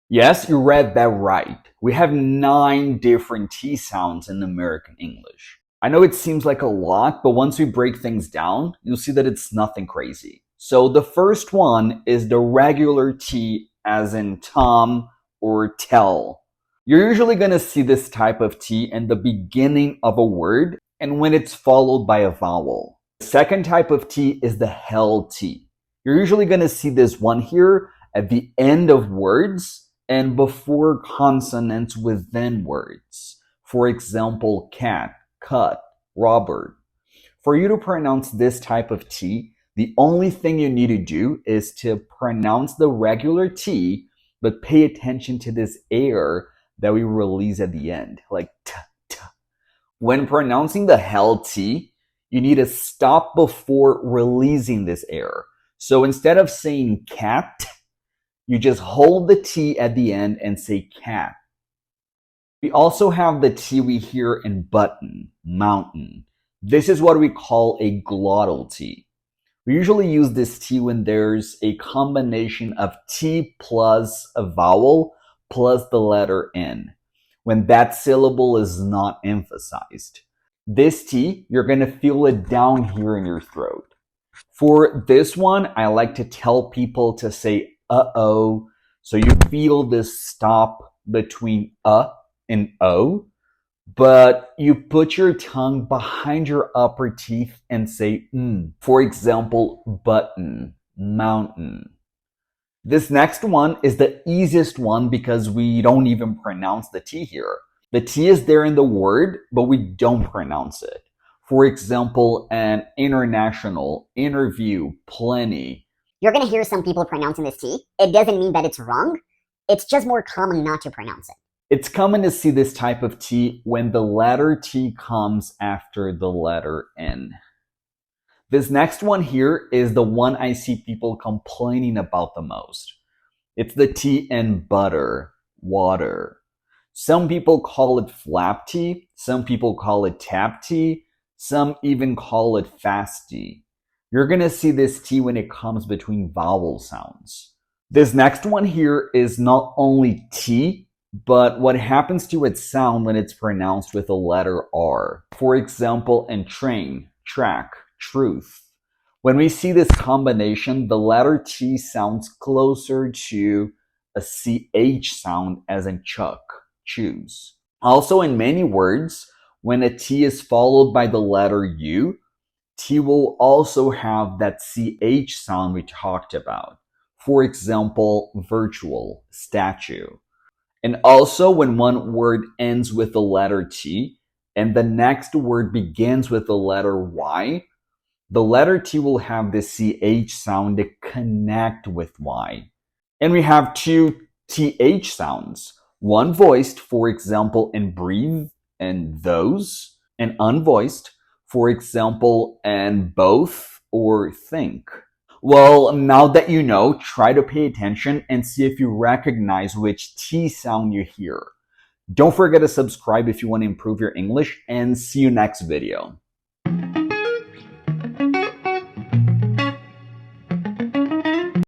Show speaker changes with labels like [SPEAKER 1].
[SPEAKER 1] Yes, you read that right. We have 9 different T sounds in American English. I know it seems like a lot, but once we break things down, you'll see that it's nothing crazy. So the first one is the regular T, as in Tom or tell. You're usually going to see this type of T in the beginning of a word and when it's followed by a vowel. The second type of T is the hell T. You're usually going to see this one here at the end of words and before consonants within words. For example, cat, cut, Robert. For you to pronounce this type of T, the only thing you need to do is to pronounce the regular T, but pay attention to this air that we release at the end, like t, t. When pronouncing the hell T, you need to stop before releasing this air. So instead of saying cat, you just hold the T at the end and say cat. We also have the T we hear in button, mountain. This is what we call a glottal T. We usually use this T when there's a combination of T plus a vowel plus the letter N, when that syllable is not emphasized. This T, you're going to feel it down here in your throat. For this one, I like to tell people to say uh-oh, so you feel this stop between and O, but you put your tongue behind your upper teeth and say For example, button, mountain. This next one is the easiest one because we don't even pronounce the T here. The T is there in the word, but we don't pronounce it. For example, an international, interview, plenty.
[SPEAKER 2] You're going to hear some people pronouncing this T. It doesn't mean that it's wrong. It's just more common not to pronounce it.
[SPEAKER 1] It's common to see this type of T when the letter T comes after the letter N. This next one here is the one I see people complaining about the most. It's the T in butter, water. Some people call it flap T, some people call it tap T, some even call it fast T. You're going to see this T when it comes between vowel sounds. This next one here is not only T, but what happens to its sound when it's pronounced with a letter R. For example, in train, track, truth. When we see this combination, the letter T sounds closer to a CH sound as in chuck, choose. Also, in many words, when a T is followed by the letter U, T will also have that CH sound we talked about. For example, virtual, statue. And also when one word ends with the letter T and the next word begins with the letter Y, the letter T will have the CH sound to connect with Y. And we have 2 TH sounds. One voiced, for example, in breathe and those, and unvoiced, for example, and both or think. Well, now that you know, try to pay attention and see if you recognize which T sound you hear. Don't forget to subscribe if you want to improve your English, and see you next video.